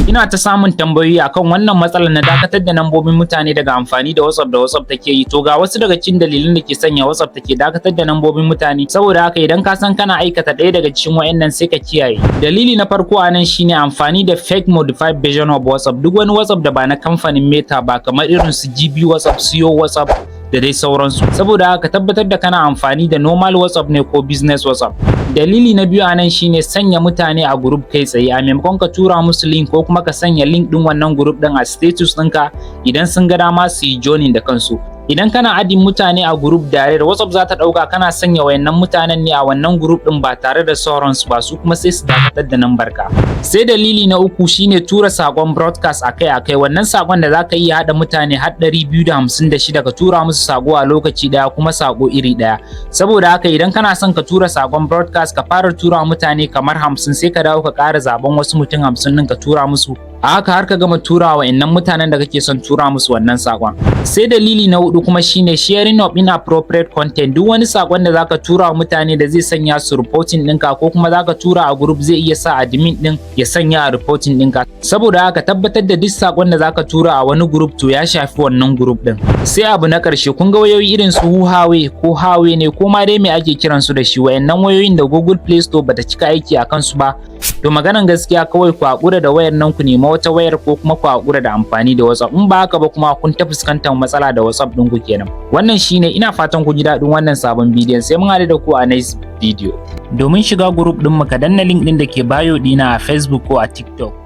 Ina ta samun tambayoyi akan wannan matsalar na dakatar da nambobin mutane daga amfani da WhatsApp take yi. To ga wasu daga cikin dalilan da ke sanya WhatsApp take dakatar da nambobin mutane. Saboda haka idan ka san kana aikata ɗaya daga cikin wayannan sai ka kiyaye. Dalili na farko a nan shine amfani da fake modified version of WhatsApp. Duk wani WhatsApp da ba na kamfanin Meta ba, kamar irin su GB WhatsApp, CEO WhatsApp da dai sauransu. Saboda haka tabbatar da kana amfani da normal WhatsApp ne ko business WhatsApp. Dalili na biyu anan shine sanya mutane a group kai tsaye, a maimakon ka tura musu link ko kuma ka sanya link din wannan group din a status ɗinka idan sun ga dama su yi joining da kansu. Idan kana adin mutane a group direct, WhatsApp za ta ɗauka kana sanya wayannan mutanen ne a wannan group ɗin ba tare da sauransu ba, su kuma sai su dakatar da nambar ka. Sai dalili na uku shine tura sakon broadcast akai-akai. Wannan sakon da zaka iya haɗa mutane har 256 ka tura musu sako a lokaci ɗaya kuma sako iri ɗaya. Saboda haka idan kana son ka tura sakon broadcast ka fara tura mutane kamar 50 sai ka dawo ka ƙara zaben wasu mutum 50 ɗin ka tura musu. A haka har ka gama tura wa innan mutanen da kake son tura musu wannan sakon. Sai dalili na hudu kuma shine sharing of inappropriate content. Duk wani sakon da zaka tura wa mutane da zai sanya su reporting ɗinka ko kuma zaka tura a group zai iya sa admin ɗin ya sanya a reporting ɗinka. Saboda haka tabbatar da duk sakon da zaka tura a wani group to ya shafi wannan group ɗin. Sai abu na ƙarshe, kun ga wayoyi irin su Huawei ko Huawei ne ko ma dai me ake kiran su da shi, wayannan wayoyin da Google Play Store bata cika aiki a kansu ba. To maganan gaskiya kawai ku hakura da wayar nan ku nemi wata wayar ko kuma ku hakura da amfani da WhatsApp. In ba haka ba kuma kun ta fuskantar matsala da WhatsApp ɗinku kenan. Wannan shine, ina fatan ku ji daɗin wannan sabon bidiyon. Sai mun haɗu da ku a next video. Domin shiga group ɗin mu ka danna link ɗin da ke bio ɗina a Facebook ko a TikTok.